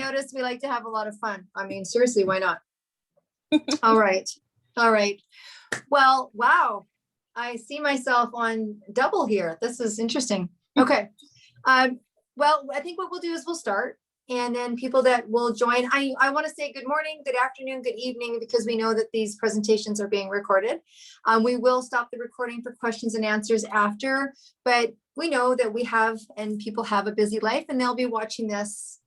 Notice we like to have a lot of fun. I mean, seriously, why not? All right. All right. Well, wow. I see myself on double here. This is interesting. Okay. Well, I think what we'll do is we'll start. And then people that will join, I want to say good morning, good afternoon, good evening, because we know that these presentations are being recorded. We will stop the recording for questions and answers after, but we know that we have, and people have a busy life, and they'll be watching this,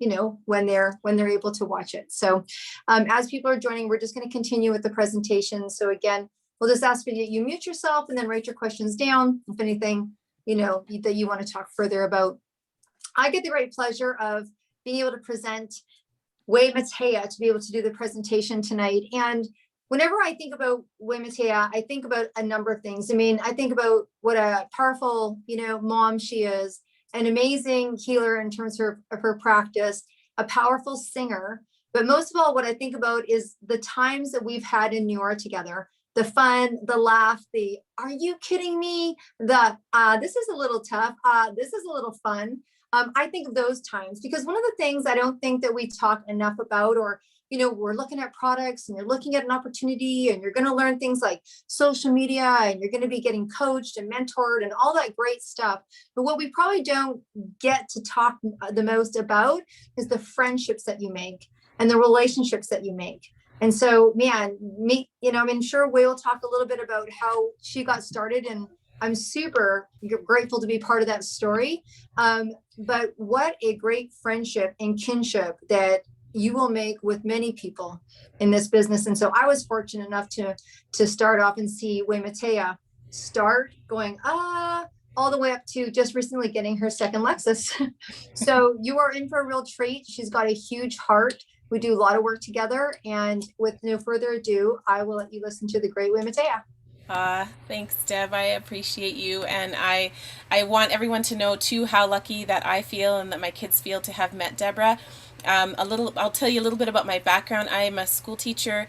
when they're able to watch it. So as people are joining, we're just going to continue with the presentation. So again, we'll just ask you mute yourself and then write your questions down. If anything, that you want to talk further about. I get the great pleasure of being able to present Matea to be able to do the presentation tonight. And whenever I think about Matea, I think about a number of things. I mean, I think about what a powerful, mom she is, an amazing healer in terms of her practice, a powerful singer. But most of all, what I think about is the times that we've had in Neora together, the fun, the laugh, the, are you kidding me? The, this is a little tough. This is a little fun. I think of those times because one of the things I don't think that we talk enough about, or, we're looking at products and you're looking at an opportunity and you're going to learn things like social media and you're going to be getting coached and mentored and all that great stuff. But what we probably don't get to talk the most about is the friendships that you make and the relationships that you make. And so, man, I'm sure we'll talk a little bit about how she got started, and I'm super grateful to be part of that story. But what a great friendship and kinship that you will make with many people in this business. And so I was fortunate enough to start off and see Matea start going, all the way up to just recently getting her second Lexus. So you are in for a real treat. She's got a huge heart. We do a lot of work together. And with no further ado, I will let you listen to the great Matea. Thanks, Deb. I appreciate you, and I want everyone to know too how lucky that I feel and that my kids feel to have met Deborah. I'll tell you a little bit about my background. I am a school teacher.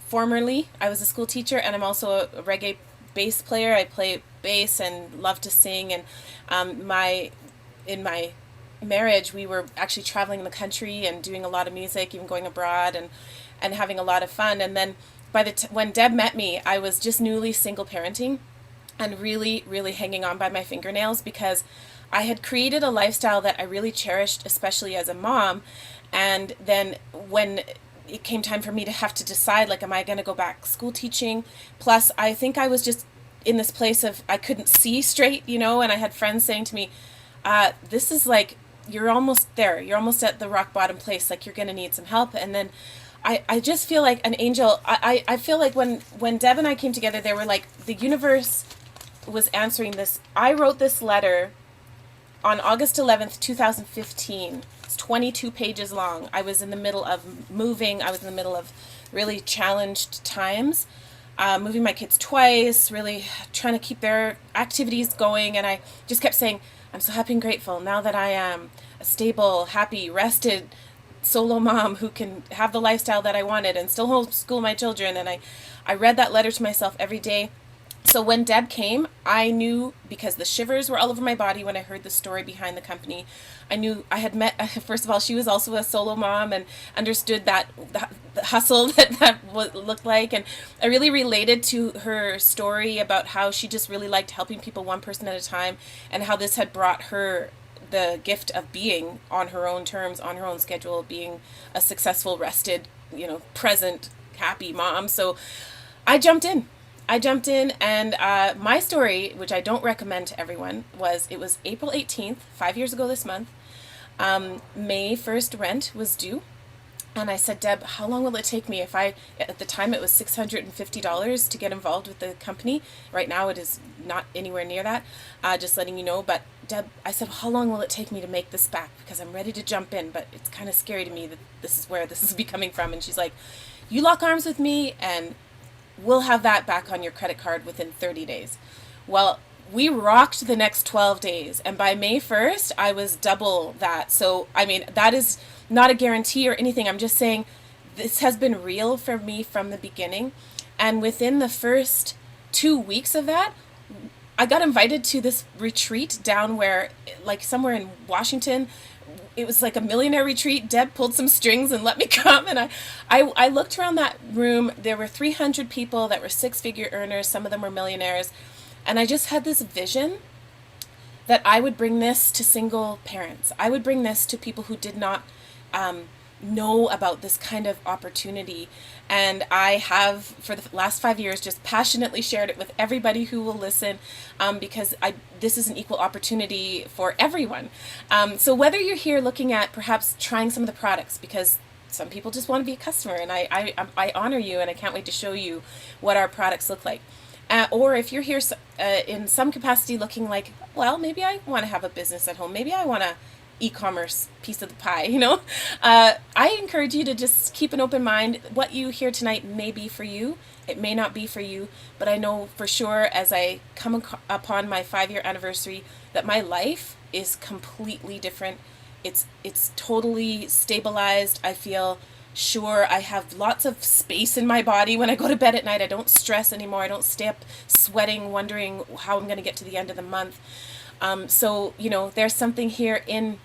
Formerly, I was a school teacher, and I'm also a reggae bass player. I play bass and love to sing. And in my marriage, we were actually traveling the country and doing a lot of music, even going abroad and having a lot of fun. And then when Deb met me, I was just newly single parenting and really, really hanging on by my fingernails because I had created a lifestyle that I really cherished, especially as a mom. And then when it came time for me to have to decide, like, am I going to go back school teaching? Plus, I think I was just in this place of I couldn't see straight, and I had friends saying to me, this is like, you're almost there. You're almost at the rock bottom place. Like, you're going to need some help. And then I just feel like an angel. I feel like when Deb and I came together, they were like, the universe was answering this. I wrote this letter on August 11th, 2015. It's 22 pages long. I was in the middle of moving. I was in the middle of really challenged times, moving my kids twice, really trying to keep their activities going. And I just kept saying, I'm so happy and grateful now that I am a stable, happy, rested solo mom who can have the lifestyle that I wanted and still homeschool my children. And I read that letter to myself every day. So when Deb came, I knew, because the shivers were all over my body when I heard the story behind the company. I knew I had met, first of all, she was also a solo mom and understood that the hustle that looked like. And I really related to her story about how she just really liked helping people one person at a time, and how this had brought her the gift of being on her own terms, on her own schedule, being a successful, rested, present, happy mom. So I jumped in. And my story, which I don't recommend to everyone, it was April 18th, 5 years ago this month. May 1st rent was due. And I said, Deb, how long will it take me at the time it was $650 to get involved with the company. Right now it is not anywhere near that, just letting you know. But Deb, I said, how long will it take me to make this back? Because I'm ready to jump in, but it's kind of scary to me that this is where this is coming from. And she's like, you lock arms with me and we'll have that back on your credit card within 30 days. Well, we rocked the next 12 days. And by May 1st, I was double that. So, I mean, that is not a guarantee or anything. I'm just saying this has been real for me from the beginning. And within the first 2 weeks of that, I got invited to this retreat down where, like somewhere in Washington, it was like a millionaire retreat. Deb pulled some strings and let me come. And I looked around that room. There were 300 people that were six-figure earners. Some of them were millionaires. And I just had this vision that I would bring this to single parents. I would bring this to people who did not know about this kind of opportunity. And I have, for the last 5 years, just passionately shared it with everybody who will listen, because this is an equal opportunity for everyone. So whether you're here looking at perhaps trying some of the products, because some people just want to be a customer, and I honor you, and I can't wait to show you what our products look like. Or if you're here in some capacity looking like, well, maybe I want to have a business at home. Maybe I want a e-commerce piece of the pie, you know. I encourage you to just keep an open mind. What you hear tonight may be for you. It may not be for you. But I know for sure, as I come upon my 5-year anniversary, that my life is completely different. It's totally stabilized. I feel sure. I have lots of space in my body when I go to bed at night. I don't stress anymore. I don't stay up sweating, wondering how I'm going to get to the end of the month. So, you know, there's something here in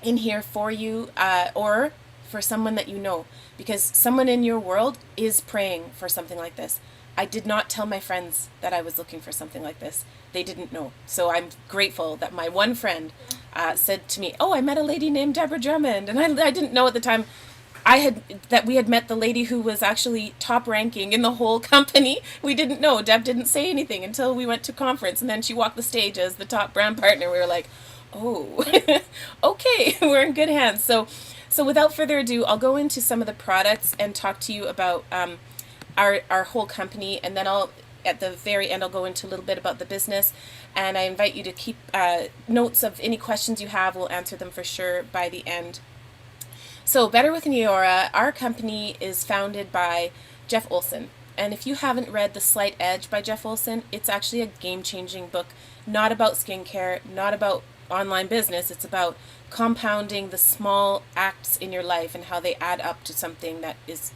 here for you, or for someone that you know, because someone in your world is praying for something like this. I did not tell my friends that I was looking for something like this. They didn't know. So I'm grateful that my one friend said to me, oh, I met a lady named Deborah Drummond. And I didn't know at the time we had met the lady who was actually top ranking in the whole company. We didn't know. Deb didn't say anything until we went to conference, and then she walked the stage as the top brand partner. We were like, oh, okay, we're in good hands. So without further ado, I'll go into some of the products and talk to you about our whole company, and then at the very end, I'll go into a little bit about the business, and I invite you to keep notes of any questions you have. We'll answer them for sure by the end. So Better with Neora, our company is founded by Jeff Olson. And if you haven't read The Slight Edge by Jeff Olson, it's actually a game-changing book, not about skincare, not about online business. It's about compounding the small acts in your life and how they add up to something that is,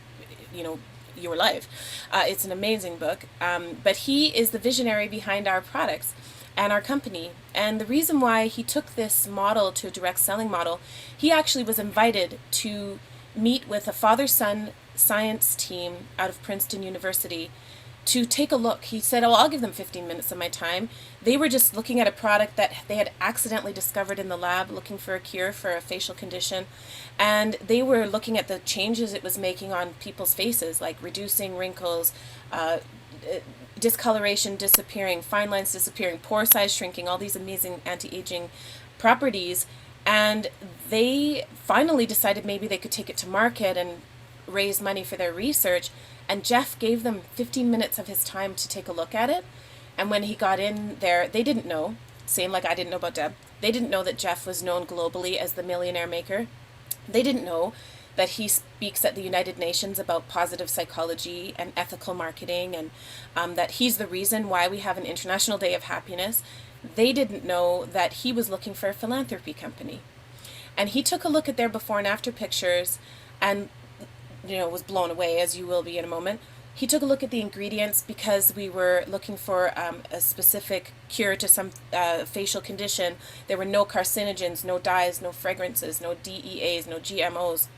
you know, your life. It's an amazing book. But he is the visionary behind our products and our company. And the reason why he took this model to a direct selling model, he actually was invited to meet with a father-son science team out of Princeton University to take a look. He said, oh, I'll give them 15 minutes of my time. They were just looking at a product that they had accidentally discovered in the lab, looking for a cure for a facial condition. And they were looking at the changes it was making on people's faces, like reducing wrinkles, discoloration disappearing, fine lines disappearing, pore size shrinking, all these amazing anti-aging properties. And they finally decided maybe they could take it to market and raise money for their research. And Jeff gave them 15 minutes of his time to take a look at it. And when he got in there, they didn't know, same like I didn't know about Deb, they didn't know that Jeff was known globally as the millionaire maker. They didn't know that he speaks at the United Nations about positive psychology and ethical marketing, and that he's the reason why we have an International Day of Happiness. They didn't know that he was looking for a philanthropy company. And he took a look at their before and after pictures and, you know, was blown away, as you will be in a moment. He took a look at the ingredients because we were looking for a specific cure to some facial condition. There were no carcinogens, no dyes, no fragrances, no DEAs, no GMOs,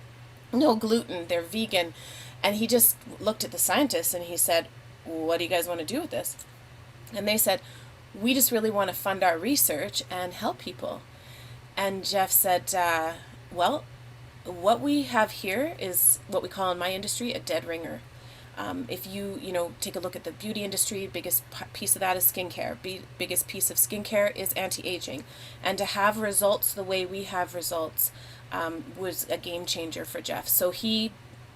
no gluten, they're vegan. And he just looked at the scientists and he said, what do you guys want to do with this? And they said, we just really want to fund our research and help people. And Jeff said, well, what we have here is what we call in my industry a dead ringer. If you take a look at the beauty industry, biggest piece of that is skincare. Biggest piece of skincare is anti-aging. And to have results the way we have results was a game changer for Jeff. So he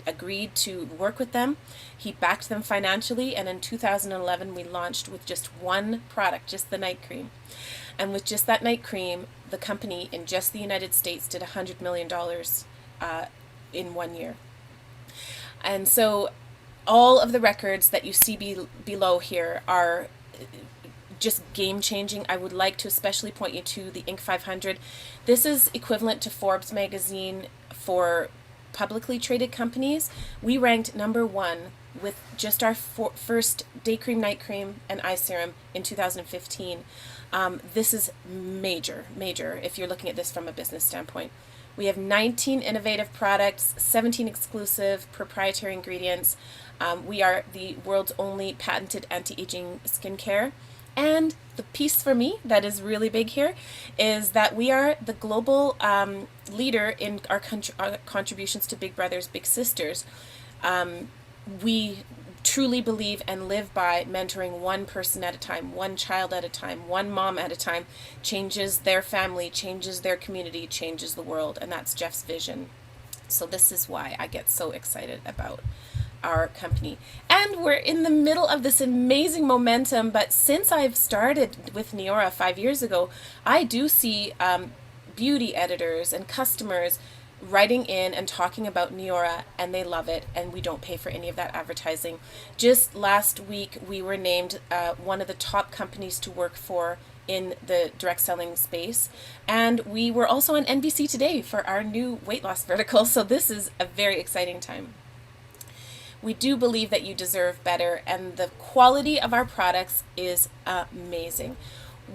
agreed to work with them. He backed them financially. And in 2011, we launched with just one product, just the night cream. And with just that night cream, the company in just the United States did $100 million in 1 year. And so all of the records that you see below here are just game-changing. I would like to especially point you to the Inc. 500. This is equivalent to Forbes magazine for publicly traded companies. We ranked #1 with just our first day cream, night cream, and eye serum in 2015. This is major if you're looking at this from a business standpoint. We have 19 innovative products, 17 exclusive proprietary ingredients. We are the world's only patented anti-aging skincare. And the piece for me that is really big here is that we are the global leader in our contributions to Big Brothers, Big Sisters. We truly believe and live by mentoring one person at a time, one child at a time, one mom at a time, changes their family, changes their community, changes the world. And that's Jeff's vision. So this is why I get so excited about our company. And we're in the middle of this amazing momentum, but since I've started with Neora 5 years ago, I do see beauty editors and customers writing in and talking about Neora, and they love it, and we don't pay for any of that advertising. Just last week, we were named one of the top companies to work for in the direct selling space, and we were also on NBC Today for our new weight loss vertical, so this is a very exciting time. We do believe that you deserve better, and the quality of our products is amazing.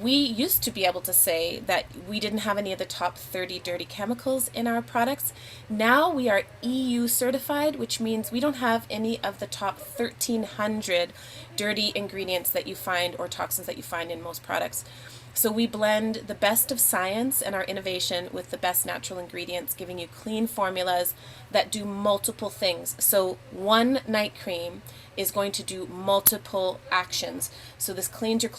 We used to be able to say that we didn't have any of the top 30 dirty chemicals in our products. Now we are EU certified, which means we don't have any of the top 1,300 dirty ingredients that you find or toxins that you find in most products. So we blend the best of science and our innovation with the best natural ingredients, giving you clean formulas that do multiple things. So one night cream is going to do multiple actions. So this cleans your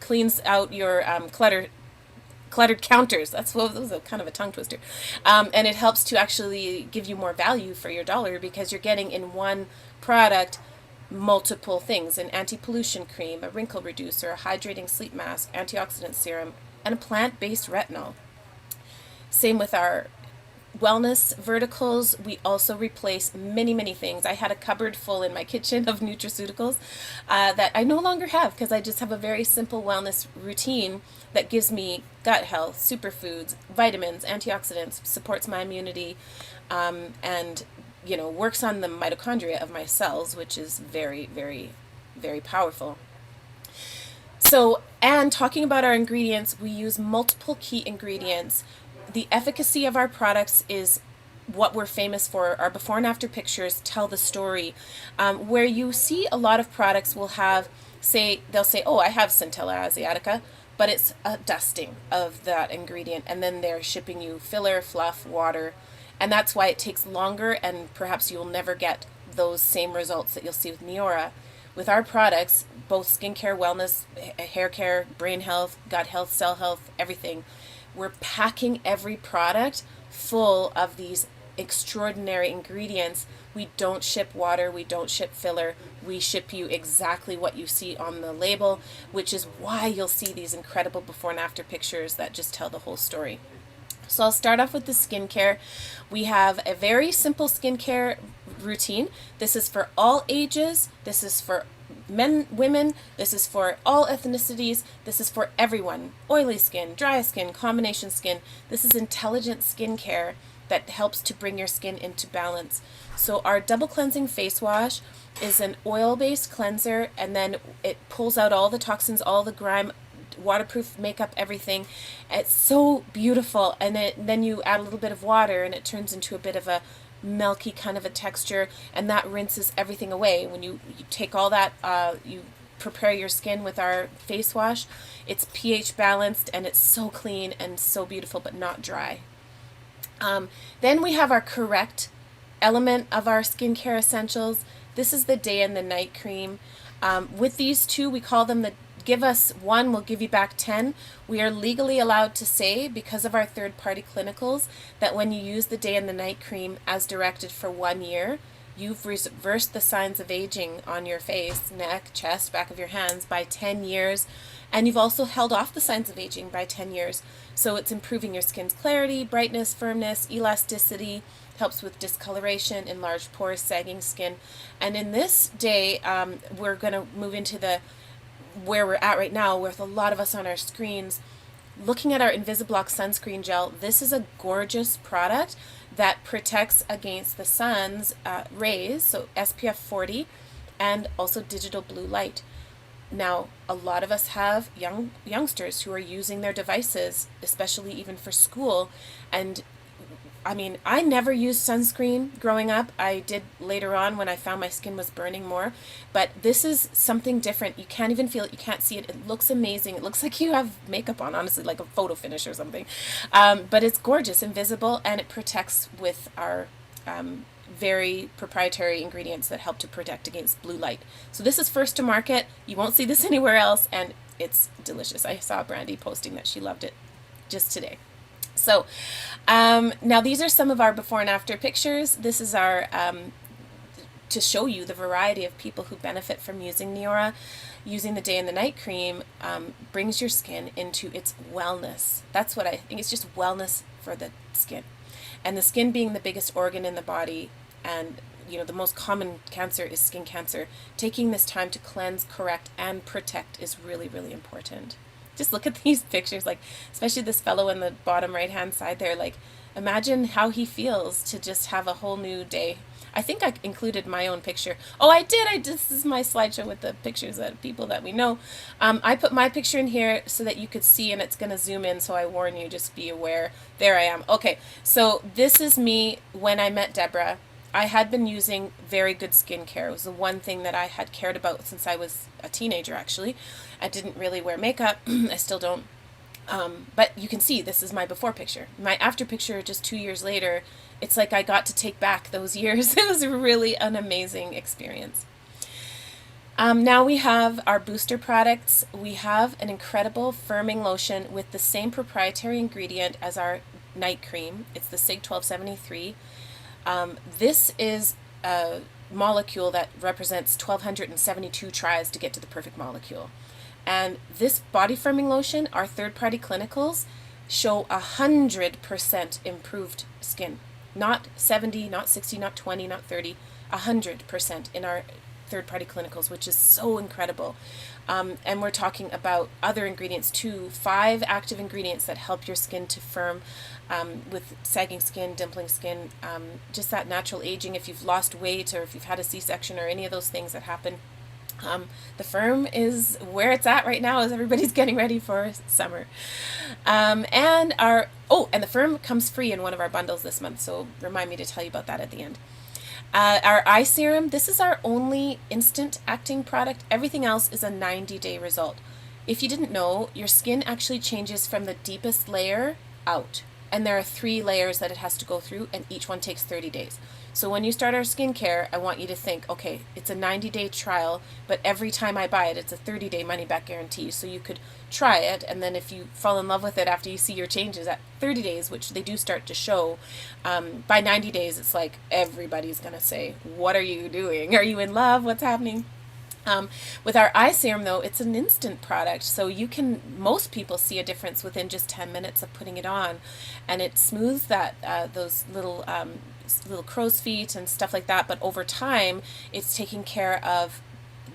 cleans out your cluttered counters. That was a kind of a tongue twister. And it helps to actually give you more value for your dollar because you're getting in one product multiple things: an anti-pollution cream, a wrinkle reducer, a hydrating sleep mask, antioxidant serum, and a plant-based retinol. Same with our wellness verticals. We also replace many things. I had a cupboard full in my kitchen of nutraceuticals that I no longer have because I just have a very simple wellness routine that gives me gut health, superfoods, vitamins, antioxidants, supports my immunity, and works on the mitochondria of my cells, which is very powerful. So, and talking about our ingredients, we use multiple key ingredients. The efficacy of our products is what we're famous for. Our before and after pictures tell the story. Where you see a lot of products will have, they'll say, oh, I have Centella asiatica, but it's a dusting of that ingredient, and then they're shipping you filler, fluff, water. And that's why it takes longer, and perhaps you'll never get those same results that you'll see with Neora. With our products, both skincare, wellness, hair care, brain health, gut health, cell health, everything, we're packing every product full of these extraordinary ingredients. We don't ship water, we don't ship filler, we ship you exactly what you see on the label, which is why you'll see these incredible before and after pictures that just tell the whole story. So I'll start off with the skincare. We have a very simple skincare routine. This is for all ages. This is for men, women. This is for all ethnicities. This is for everyone. Oily skin, dry skin, combination skin. This is intelligent skincare that helps to bring your skin into balance. So our double cleansing face wash is an oil-based cleanser, and then it pulls out all the toxins, all the grime, waterproof makeup, everything. It's so beautiful, and then you add a little bit of water and it turns into a bit of a milky kind of a texture, and that rinses everything away. When you take all that, you prepare your skin with our face wash. It's pH balanced and it's so clean and so beautiful, but not dry. Then we have our correct element of our skincare essentials. This is the day and the night cream. With these two, we call them the give us one, we'll give you back 10. We are legally allowed to say, because of our third-party clinicals, that when you use the day and the night cream as directed for 1 year, you've reversed the signs of aging on your face, neck, chest, back of your hands by 10 years. And you've also held off the signs of aging by 10 years. So it's improving your skin's clarity, brightness, firmness, elasticity, helps with discoloration, enlarged pores, sagging skin. And in this day, we're going to move into where we're at right now with a lot of us on our screens looking at our Invisiblock sunscreen gel. This is a gorgeous product that protects against the sun's rays, so SPF 40, and also digital blue light. Now, a lot of us have youngsters who are using their devices, especially even for school. And I mean, I never used sunscreen growing up. I did later on when I found my skin was burning more. But this is something different. You can't even feel it. You can't see it. It looks amazing. It looks like you have makeup on, honestly, like a photo finish or something. But it's gorgeous, invisible, and it protects with our very proprietary ingredients that help to protect against blue light. So this is first to market. You won't see this anywhere else, and it's delicious. I saw Brandy posting that she loved it just today. So now these are some of our before and after pictures. This is our to show you the variety of people who benefit from using Neora. Using the day and the night cream brings your skin into its wellness. That's what I think. It's just wellness for the skin. And the skin being the biggest organ in the body, and the most common cancer is skin cancer. Taking this time to cleanse, correct, and protect is really, really important. Just look at these pictures, like especially this fellow in the bottom right hand side there. Like, imagine how he feels to just have a whole new day. I think I included my own picture. Oh, I did. This is my slideshow with the pictures of people that we know. I put my picture in here so that you could see, and it's going to zoom in, so I warn you, just be aware. There I am. Okay, so this is me when I met Deborah. I had been using very good skincare. It was the one thing that I had cared about since I was a teenager, actually. I didn't really wear makeup. I still don't. But you can see this is my before picture. My after picture, just 2 years later, it's like I got to take back those years. It was really an amazing experience. Now we have our booster products. We have an incredible firming lotion with the same proprietary ingredient as our night cream. It's the SIG 1273. This is a molecule that represents 1,272 tries to get to the perfect molecule. And this body firming lotion, our third-party clinicals, show 100% improved skin. Not 70, not 60, not 20, not 30, 100% in our third-party clinicals, which is so incredible. And we're talking about other ingredients too, 5 active ingredients that help your skin to firm with sagging skin, dimpling skin, just that natural aging if you've lost weight or if you've had a C-section or any of those things that happen. The firm is where it's at right now as everybody's getting ready for summer. And the firm comes free in one of our bundles this month, so remind me to tell you about that at the end. Our eye serum, this is our only instant acting product. Everything else is a 90-day result. If you didn't know, your skin actually changes from the deepest layer out. And there are 3 layers that it has to go through, and each one takes 30 days. So when you start our skincare, I want you to think, okay, it's a 90-day trial, but every time I buy it, it's a 30-day money-back guarantee. So you could try it, and then if you fall in love with it after you see your changes at 30 days, which they do start to show, by 90 days, it's like everybody's going to say, what are you doing? Are you in love? What's happening? With our eye serum, though, it's an instant product, so most people see a difference within just 10 minutes of putting it on, and it smooths those little crow's feet and stuff like that, but over time, it's taking care of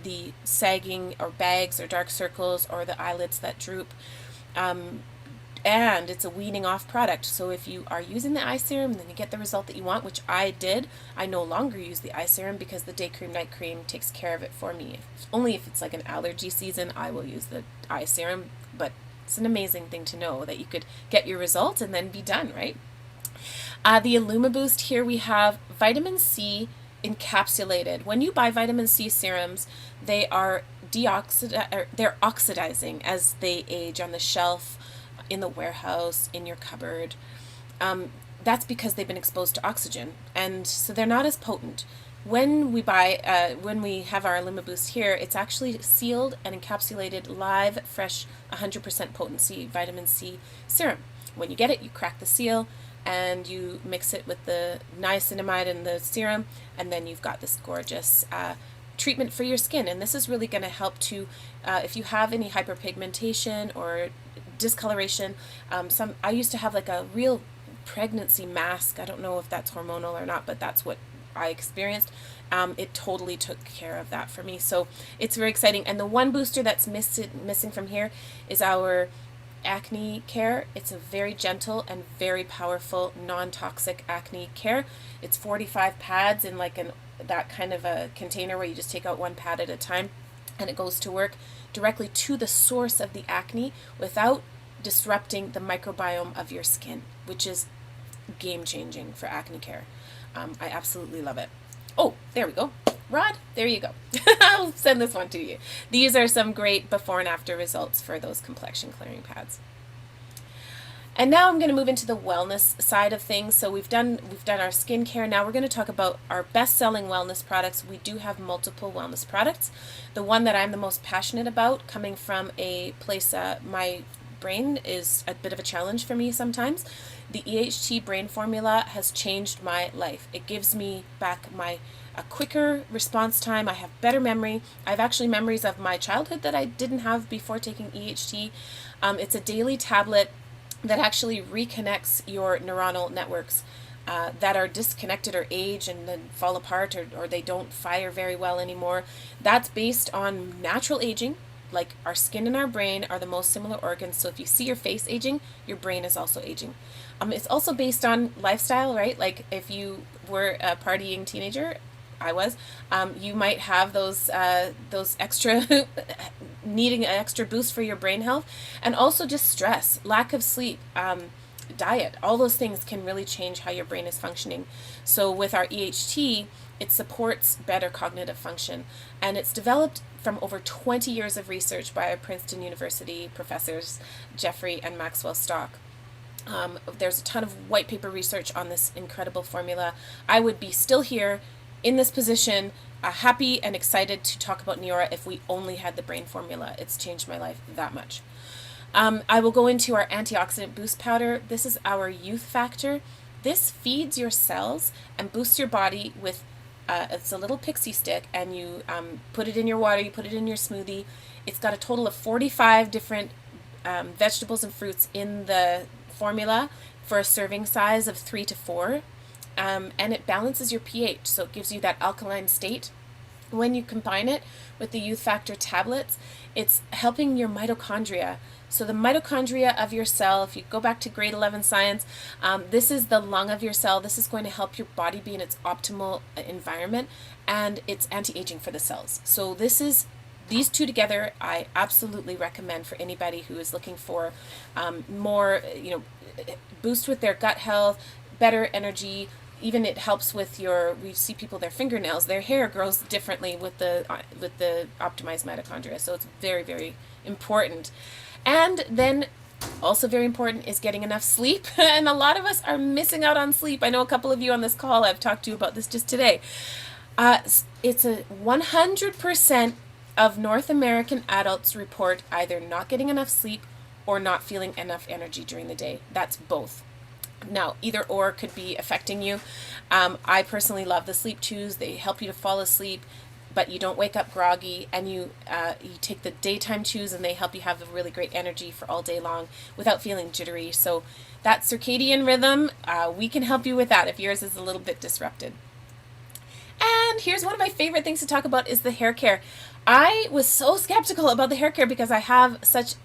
the sagging or bags or dark circles or the eyelids that droop. And it's a weaning off product. So if you are using the eye serum, then you get the result that you want, which I did. I no longer use the eye serum because the day cream, night cream takes care of it for me. Only if it's like an allergy season, I will use the eye serum. But it's an amazing thing to know that you could get your result and then be done, right? The Illuma Boost, here we have vitamin C encapsulated. When you buy vitamin C serums, they are they're oxidizing as they age on the shelf, in the warehouse, in your cupboard. That's because they've been exposed to oxygen, and so they're not as potent. When we have our Illuma Boost here, it's actually sealed and encapsulated live, fresh, 100% potency vitamin C serum. When you get it, you crack the seal, and you mix it with the niacinamide and the serum, and then you've got this gorgeous treatment for your skin. And this is really going to help to, if you have any hyperpigmentation or discoloration. I used to have like a real pregnancy mask. I don't know if that's hormonal or not, but that's what I experienced. It totally took care of that for me. So it's very exciting. And the one booster that's missing from here is our acne care. It's a very gentle and very powerful non-toxic acne care. It's 45 pads in like that kind of a container where you just take out 1 pad at a time. and it goes to work directly to the source of the acne without disrupting the microbiome of your skin, which is game changing for acne care. I absolutely love it. Oh, there we go. Rod, there you go. I'll send this one to you. These are some great before and after results for those complexion clearing pads. And now I'm going to move into the wellness side of things. So we've done our skincare. Now we're going to talk about our best-selling wellness products. We do have multiple wellness products. The one that I'm the most passionate about, coming from a place, my brain is a bit of a challenge for me sometimes. The EHT brain formula has changed my life. It gives me back a quicker response time. I have better memory. I have actually memories of my childhood that I didn't have before taking EHT. It's a daily tablet that actually reconnects your neuronal networks that are disconnected or age and then fall apart, or they don't fire very well anymore. That's based on natural aging. Like, our skin and our brain are the most similar organs. So if you see your face aging, your brain is also aging. It's also based on lifestyle, right? Like, if you were a partying teenager, I was, you might have those extra needing an extra boost for your brain health, and also just stress, lack of sleep, diet. All those things can really change how your brain is functioning. So with our EHT, it supports better cognitive function, and it's developed from over 20 years of research by our Princeton University professors, Jeffrey and Maxwell Stock. There's a ton of white paper research on this incredible formula. I would be still here in this position, happy and excited to talk about Neora if we only had the brain formula. It's changed my life that much. I will go into our antioxidant boost powder. This is our youth factor. This feeds your cells and boosts your body with, it's a little pixie stick, and you put it in your water, you put it in your smoothie. It's got a total of 45 different vegetables and fruits in the formula for a serving size of 3 to 4. And it balances your pH, so it gives you that alkaline state. When you combine it with the Youth Factor tablets, it's helping your mitochondria. So the mitochondria of your cell, if you go back to grade 11 science, this is the lung of your cell. This is going to help your body be in its optimal environment, and it's anti-aging for the cells. So these two together, I absolutely recommend for anybody who is looking for more, boost with their gut health, better energy. Even it helps with we see people, their fingernails, their hair grows differently with the optimized mitochondria. So it's very, very important. And then also very important is getting enough sleep. And a lot of us are missing out on sleep. I know a couple of you on this call, I've talked to you about this just today. It's a 100% of North American adults report either not getting enough sleep or not feeling enough energy during the day. That's both. Now, either or could be affecting you. I personally love the Sleep Chews. They help you to fall asleep, but you don't wake up groggy. And you take the daytime chews, and they help you have a really great energy for all day long without feeling jittery. So that circadian rhythm, we can help you with that if yours is a little bit disrupted. And here's one of my favorite things to talk about is the hair care. I was so skeptical about the hair care because I have such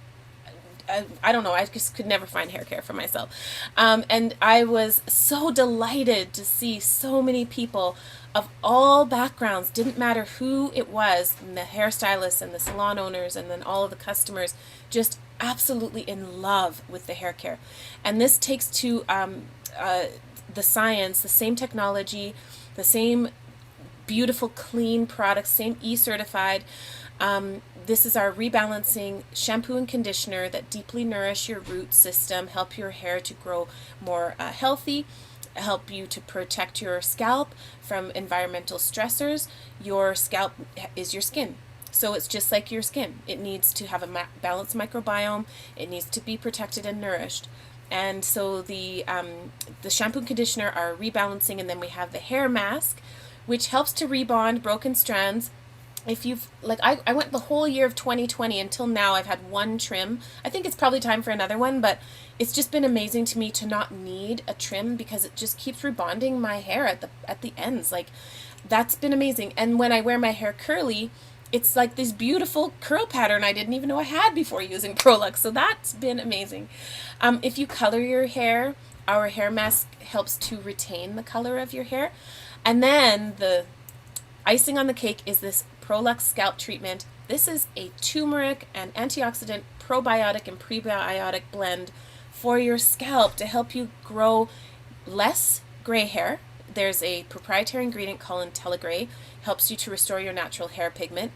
I don't know, I just could never find hair care for myself. And I was so delighted to see so many people of all backgrounds, didn't matter who it was, and the hairstylists and the salon owners and then all of the customers, just absolutely in love with the hair care. And this takes to the science, the same technology, the same beautiful, clean products, same E-certified. This is our rebalancing shampoo and conditioner that deeply nourish your root system, help your hair to grow more healthy, help you to protect your scalp from environmental stressors. Your scalp is your skin. So it's just like your skin. It needs to have a balanced microbiome. It needs to be protected and nourished. And so the shampoo and conditioner are rebalancing, and then we have the hair mask, which helps to rebond broken strands. If you've, I went the whole year of 2020 until now, I've had one trim. I think it's probably time for another one, but it's just been amazing to me to not need a trim because it just keeps rebonding my hair at the ends. That's been amazing. And when I wear my hair curly, it's like this beautiful curl pattern I didn't even know I had before using Prolux. So that's been amazing. If you color your hair, our hair mask helps to retain the color of your hair. And then the icing on the cake is this Prolux scalp treatment. This is a turmeric and antioxidant, probiotic and prebiotic blend for your scalp to help you grow less gray hair. There's a proprietary ingredient called IntelliGray, helps you to restore your natural hair pigment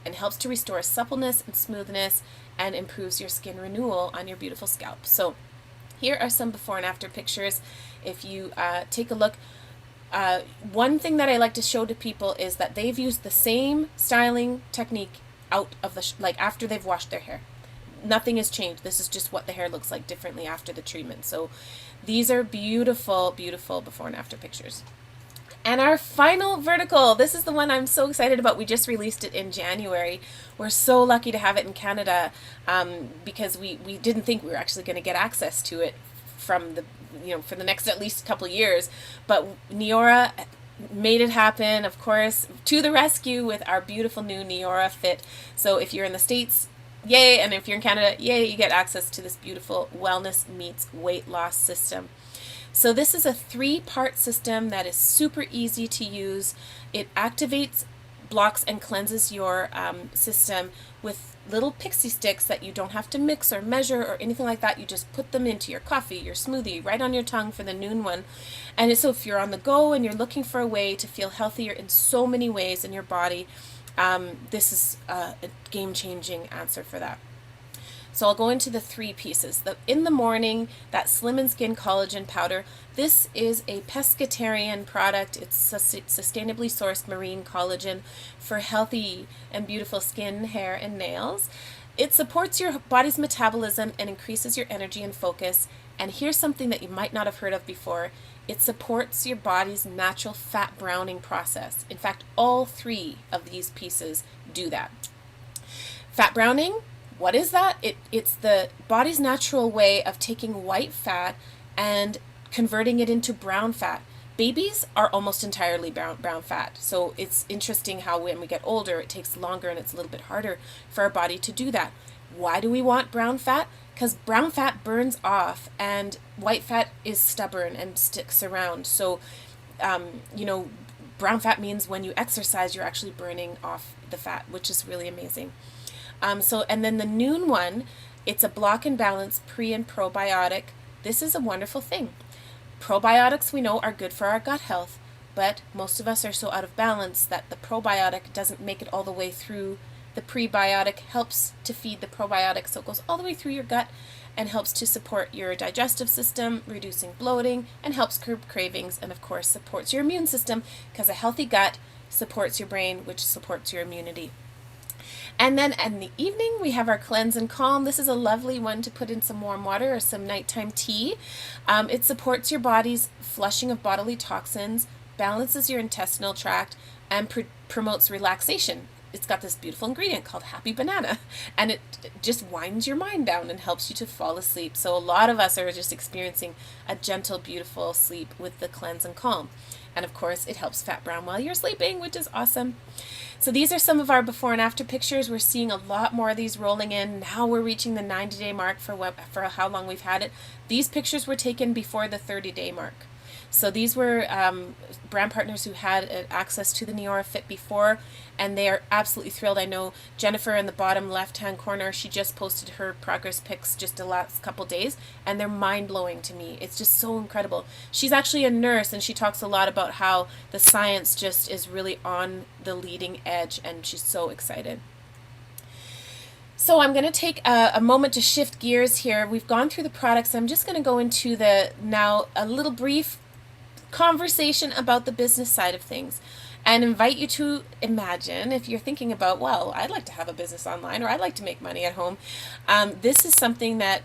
and helps to restore suppleness and smoothness and improves your skin renewal on your beautiful scalp. So here are some before and after pictures. If you take a look, one thing that I like to show to people is that they've used the same styling technique out of the like after they've washed their hair. Nothing has changed. This is just what the hair looks like differently after the treatment. So these are beautiful, beautiful before and after pictures. And our final vertical, this is the one I'm so excited about. We just released it in January. We're so lucky to have it in Canada because we didn't think we were actually going to get access to it from the, for the next at least couple of years. But Neora made it happen, of course, to the rescue with our beautiful new Neora Fit. So if you're in the States, yay, and if you're in Canada, yay, you get access to this beautiful wellness meets weight loss system. So this is a 3-part system that is super easy to use. It activates, blocks, and cleanses your system with little pixie sticks that you don't have to mix or measure or anything like that. You just put them into your coffee, your smoothie, right on your tongue for the noon one. And so if you're on the go and you're looking for a way to feel healthier in so many ways in your body, this is a game-changing answer for that. So I'll go into the 3 pieces. In the morning, that Slim & Skin Collagen Powder. This is a pescatarian product. It's sustainably sourced marine collagen for healthy and beautiful skin, hair, and nails. It supports your body's metabolism and increases your energy and focus. And here's something that you might not have heard of before. It supports your body's natural fat browning process. In fact, all 3 of these pieces do that. Fat browning. What is that? It's the body's natural way of taking white fat and converting it into brown fat. Babies are almost entirely brown fat. So it's interesting how when we get older, it takes longer and it's a little bit harder for our body to do that. Why do we want brown fat? Because brown fat burns off and white fat is stubborn and sticks around. So, brown fat means when you exercise, you're actually burning off the fat, which is really amazing. And then the noon one, it's a block and balance pre and probiotic. This is a wonderful thing. Probiotics we know are good for our gut health, but most of us are so out of balance that the probiotic doesn't make it all the way through. The prebiotic helps to feed the probiotic, so it goes all the way through your gut and helps to support your digestive system, reducing bloating, and helps curb cravings, and of course supports your immune system because a healthy gut supports your brain, which supports your immunity. And then in the evening, we have our Cleanse and Calm. This is a lovely one to put in some warm water or some nighttime tea. It supports your body's flushing of bodily toxins, balances your intestinal tract, and promotes relaxation. It's got this beautiful ingredient called Happy Banana, and it just winds your mind down and helps you to fall asleep. So a lot of us are just experiencing a gentle, beautiful sleep with the Cleanse and Calm. And of course, it helps fat brown while you're sleeping, which is awesome. So these are some of our before and after pictures. We're seeing a lot more of these rolling in. Now we're reaching the 90-day mark for how long we've had it. These pictures were taken before the 30-day mark. So these were brand partners who had access to the Neora Fit before, and they are absolutely thrilled. I know Jennifer in the bottom left-hand corner, she just posted her progress pics just the last couple days, and they're mind-blowing to me. It's just so incredible. She's actually a nurse, and she talks a lot about how the science just is really on the leading edge, and she's so excited. So I'm going to take a moment to shift gears here. We've gone through the products. I'm just going to go into now a little brief conversation about the business side of things and invite you to imagine, if you're thinking about, well, I'd like to have a business online or I'd like to make money at home. This is something that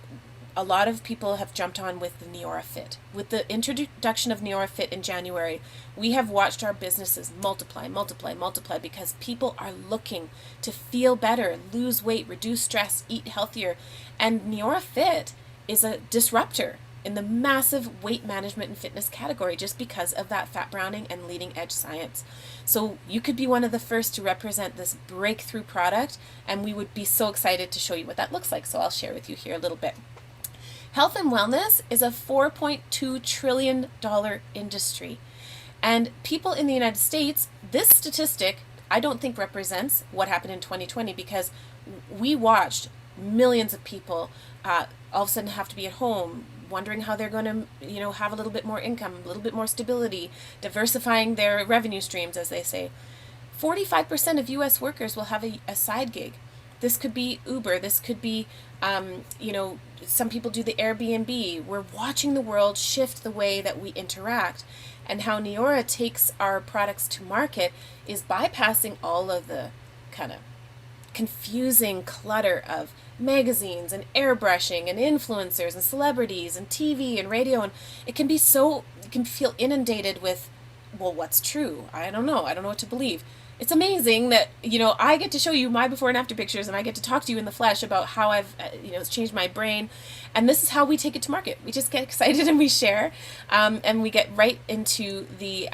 a lot of people have jumped on with the Neora Fit. With the introduction of Neora Fit in January, we have watched our businesses multiply because people are looking to feel better, lose weight, reduce stress, eat healthier. And Neora Fit is a disruptor in the massive weight management and fitness category just because of that fat browning and leading edge science. So you could be one of the first to represent this breakthrough product, and we would be so excited to show you what that looks like. So I'll share with you here a little bit. Health and wellness is a $4.2 trillion industry. And people in the United States, this statistic I don't think represents what happened in 2020, because we watched millions of people all of a sudden have to be at home, wondering how they're going to, have a little bit more income, a little bit more stability, diversifying their revenue streams, as they say. 45% of U.S. workers will have a side gig. This could be Uber. This could be, some people do the Airbnb. We're watching the world shift the way that we interact. And how Neora takes our products to market is bypassing all of the kind of confusing clutter of magazines and airbrushing and influencers and celebrities and TV and radio. And it can be so, you can feel inundated with, well, what's true? I don't know. I don't know what to believe. It's amazing that, I get to show you my before and after pictures, and I get to talk to you in the flesh about how I've, it's changed my brain. And this is how we take it to market. We just get excited and we share, and we get right into the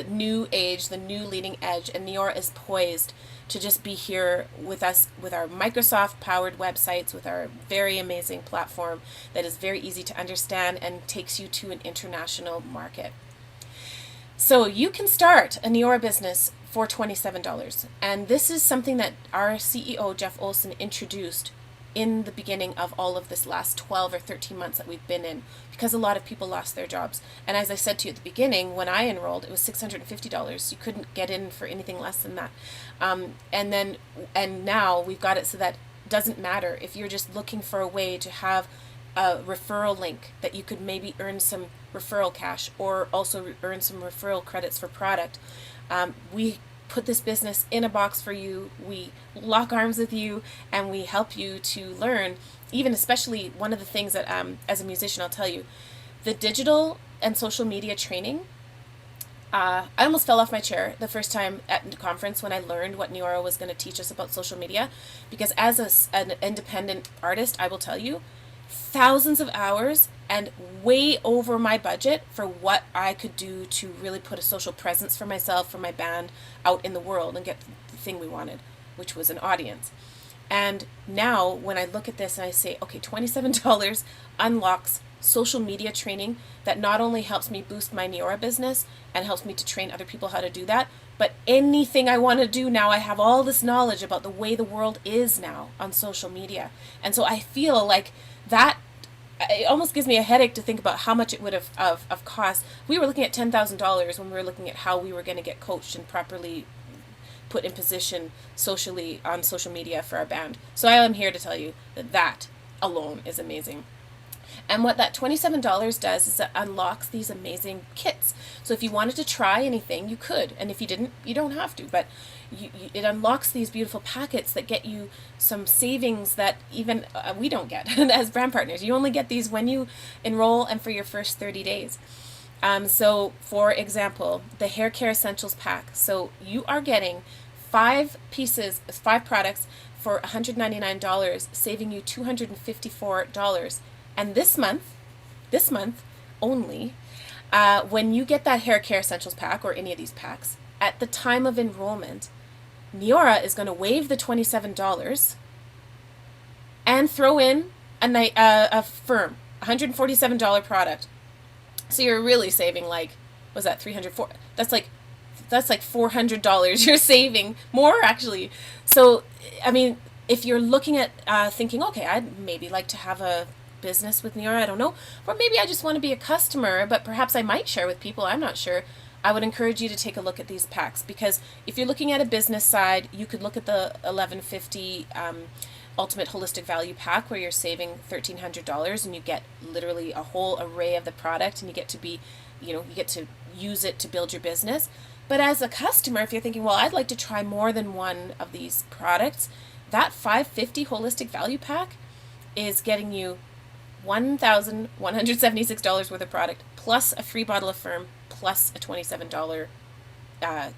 new age, the new leading edge. And Neora is poised to just be here with us, with our Microsoft-powered websites, with our very amazing platform that is very easy to understand and takes you to an international market. So you can start a Neora business for $27. And this is something that our CEO, Jeff Olson, introduced in the beginning of all of this last 12 or 13 months that we've been in, because a lot of people lost their jobs. And as I said to you at the beginning, when I enrolled, it was $650. You couldn't get in for anything less than that. And now we've got it so that it doesn't matter if you're just looking for a way to have a referral link that you could maybe earn some referral cash, or also earn some referral credits for product. We put this business in a box for you. We lock arms with you, and we help you to learn. Even especially one of the things that as a musician, I'll tell you, the digital and social media training. I almost fell off my chair the first time at the conference when I learned what Neora was going to teach us about social media, because as an independent artist, I will tell you, thousands of hours and way over my budget for what I could do to really put a social presence for myself, for my band out in the world and get the thing we wanted, which was an audience. And now when I look at this and I say, okay, $27 unlocks social media training that not only helps me boost my Neora business and helps me to train other people how to do that, but anything I want to do now, I have all this knowledge about the way the world is now on social media. And so I feel like that, it almost gives me a headache to think about how much it would have cost. We were looking at $10,000 when we were looking at how we were going to get coached and properly put in position socially on social media for our band. So I am here to tell you that that alone is amazing. And what that $27 does is it unlocks these amazing kits. So if you wanted to try anything, you could. And if you didn't, you don't have to. But it unlocks these beautiful packets that get you some savings that even we don't get as brand partners. You only get these when you enroll and for your first 30 days. So for example, the Hair Care Essentials Pack. So you are getting 5 products for $199, saving you $254. And this month only, when you get that Hair Care Essentials Pack or any of these packs, at the time of enrollment, Neora is going to waive the $27 and throw in a firm $147 product. So you're really saving was that $304? That's like $400 you're saving, more actually. So, I mean, if you're looking at thinking, okay, I'd maybe like to have a business with Neora, I don't know, or maybe I just want to be a customer, but perhaps I might share with people, I'm not sure. I would encourage you to take a look at these packs, because if you're looking at a business side, you could look at the $1150 Ultimate Holistic Value Pack, where you're saving $1,300 and you get literally a whole array of the product, and you get to be, you get to use it to build your business. But as a customer, if you're thinking, well, I'd like to try more than one of these products, that $550 Holistic Value Pack is getting you $1,176 worth of product, plus a free bottle of Firm, plus a $27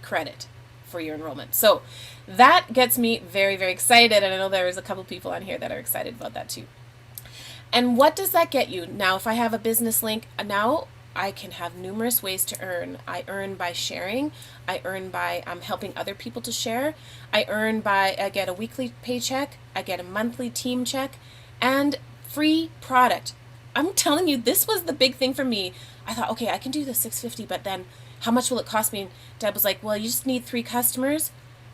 credit for your enrollment. So that gets me very, very excited, and I know there's a couple people on here that are excited about that too. And what does that get you? Now, if I have a business link, now I can have numerous ways to earn. I earn by sharing. I earn by helping other people to share. I get a weekly paycheck. I get a monthly team check, and free product. I'm telling you, this was the big thing for me. I thought, okay, I can do the 650, but then how much will it cost me? And Deb was like, well, you just need 3 customers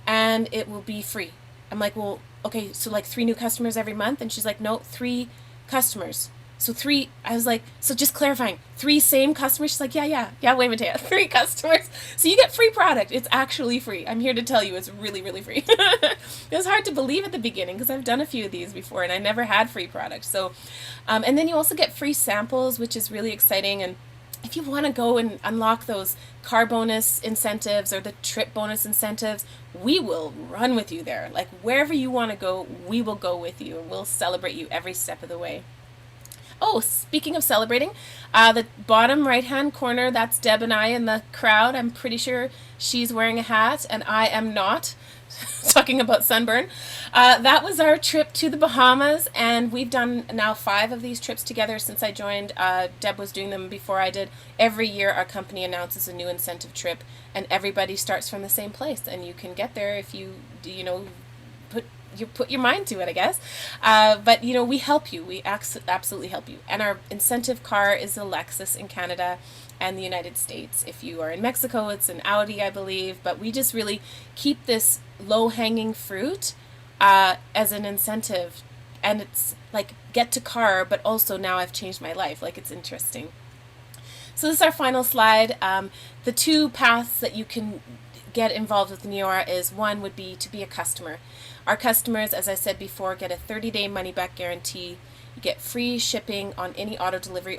and it will be free. I'm like, well, okay, so like 3 new customers every month? And she's like, no, 3 customers. So three, I was like, so just clarifying, 3 same customers? She's like, yeah, wait, Matea, 3 customers. So you get free product. It's actually free. I'm here to tell you it's really, really free. It was hard to believe at the beginning because I've done a few of these before and I never had free product. So, and then you also get free samples, which is really exciting. And if you want to go and unlock those car bonus incentives or the trip bonus incentives, we will run with you there. Like wherever you want to go, we will go with you and we'll celebrate you every step of the way. Oh, speaking of celebrating, the bottom right hand corner, that's Deb and I in the crowd. I'm pretty sure she's wearing a hat and I am not. Talking about sunburn. That was our trip to the Bahamas, and we've done now 5 of these trips together since I joined. Deb was doing them before I did. Every year, our company announces a new incentive trip, and everybody starts from the same place, and you can get there if put your mind to it, I guess. But we help you. We absolutely help you. And our incentive car is a Lexus in Canada and the United States. If you are in Mexico, it's an Audi, I believe. But we just really keep this low-hanging fruit as an incentive. And it's like get to car, but also now I've changed my life. Like it's interesting. So this is our final slide. The 2 paths that you can get involved with Neora is one would be to be a customer. Our customers, as I said before, get a 30-day money-back guarantee. You get free shipping on any auto delivery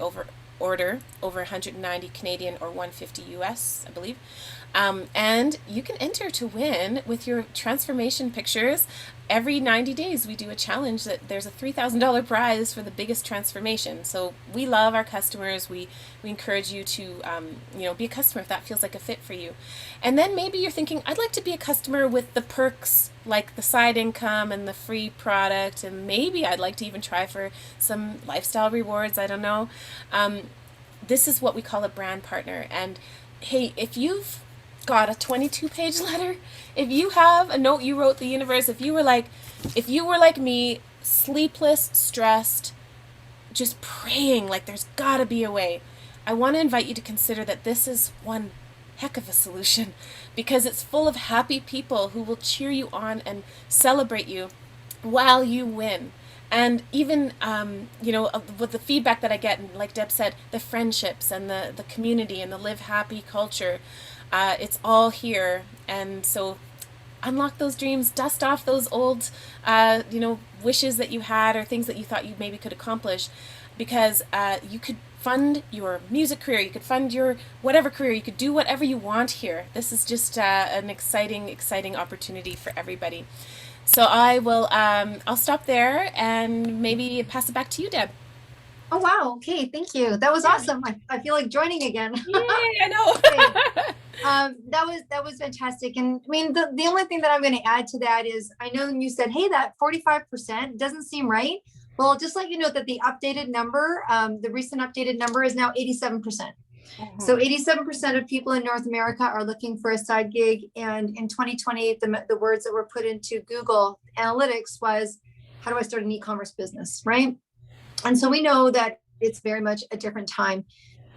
order over 190 Canadian or 150 US, I believe. And you can enter to win with your transformation pictures. Every 90 days we do a challenge that there's a $3,000 prize for the biggest transformation. So we love our customers. We encourage you to be a customer if that feels like a fit for you. And then maybe you're thinking, I'd like to be a customer with the perks like the side income and the free product, and maybe I'd like to even try for some lifestyle rewards. I don't know. This is what we call a brand partner. And hey, if you've got a 22-page letter, if you have a note you wrote the universe, if you were like me, sleepless, stressed, just praying like there's gotta be a way, I want to invite you to consider that this is one heck of a solution, because it's full of happy people who will cheer you on and celebrate you while you win. And even, with the feedback that I get, and like Deb said, the friendships and the community and the live happy culture, it's all here. And so unlock those dreams, dust off those old, wishes that you had or things that you thought you maybe could accomplish, because you could fund your music career, you could fund your whatever career, you could do whatever you want here. This is just an exciting opportunity for everybody. So I'll stop there and maybe pass it back to you, Deb. Oh, wow. Okay. Thank you. That was awesome. I feel like joining again. Yay, I know. That was fantastic. And I mean, the only thing that I'm going to add to that is, I know you said, hey, that 45% doesn't seem right. Well, just let you know that the updated number, the recent updated number is now 87%. Mm-hmm. So 87% of people in North America are looking for a side gig. And in 2020, the words that were put into Google Analytics was, how do I start an e-commerce business, right? And so we know that it's very much a different time.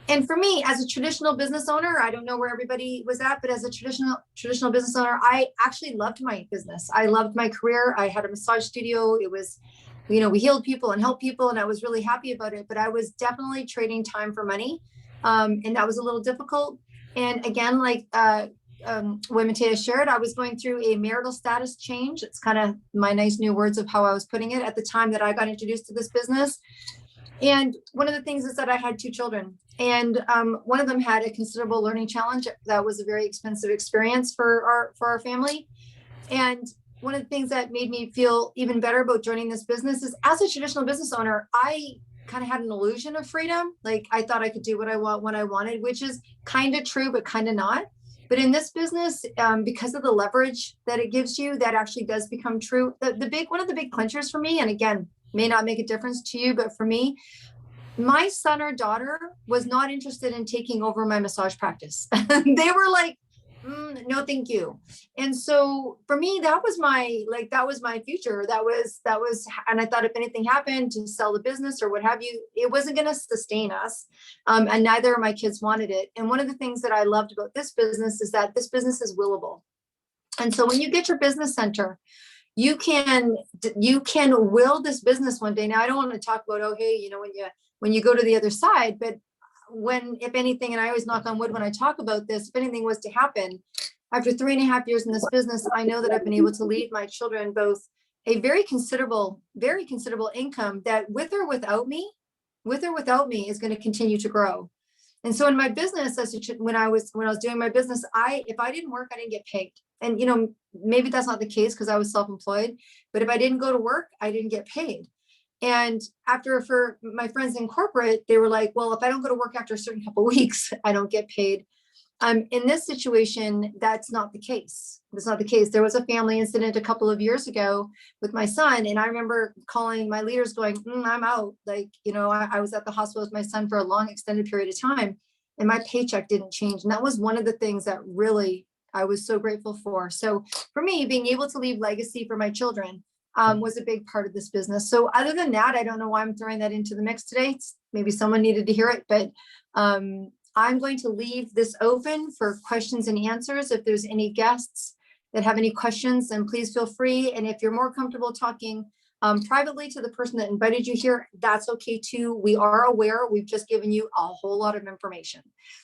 And for me, as a traditional business owner, I don't know where everybody was at, but as a traditional business owner, I actually loved my business. I loved my career. I had a massage studio. It was, we healed people and helped people, and I was really happy about it. But I was definitely trading time for money. And that was a little difficult. And again, like when Matea shared, I was going through a marital status change. It's kind of my nice new words of how I was putting it at the time that I got introduced to this business. And one of the things is that I had 2 children, and one of them had a considerable learning challenge. That was a very expensive experience for our family. And one of the things that made me feel even better about joining this business is, as a traditional business owner, I kind of had an illusion of freedom. Like I thought I could do what I want when I wanted, which is kind of true, but kind of not. But in this business, because of the leverage that it gives you, that actually does become true. One of the big clinchers for me, and again, may not make a difference to you, but for me, my son or daughter was not interested in taking over my massage practice. They were like, No, thank you. And so for me, that was that was my future. And I thought if anything happened to sell the business or what have you, it wasn't going to sustain us. And neither of my kids wanted it. And one of the things that I loved about this business is that this business is willable. And so when you get your business center, you can will this business one day. Now, I don't want to talk about, oh, hey, when you go to the other side, but when, if anything, and I always knock on wood when I talk about this, if anything was to happen, after 3.5 years in this business, I know that I've been able to leave my children both a very considerable income that with or without me, is going to continue to grow. And so in my business, when I was doing my business, if I didn't work, I didn't get paid. And maybe that's not the case because I was self-employed, but if I didn't go to work, I didn't get paid. And for my friends in corporate, they were like, well, if I don't go to work after a certain couple of weeks, I don't get paid. In this situation, that's not the case. That's not the case. There was a family incident a couple of years ago with my son. And I remember calling my leaders going, I'm out. I was at the hospital with my son for a long extended period of time and my paycheck didn't change. And that was one of the things that really I was so grateful for. So for me, being able to leave legacy for my children was a big part of this business. So other than that, I don't know why I'm throwing that into the mix today. Maybe someone needed to hear it, but I'm going to leave this open for questions and answers. If there's any guests that have any questions, then please feel free. And if you're more comfortable talking privately to the person that invited you here, that's okay too. We are aware we've just given you a whole lot of information,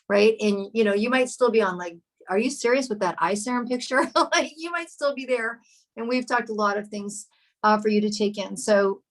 right? And you might still be on like, are you serious with that eye serum picture? Like you might still be there. And we've talked a lot of things for you to take in. So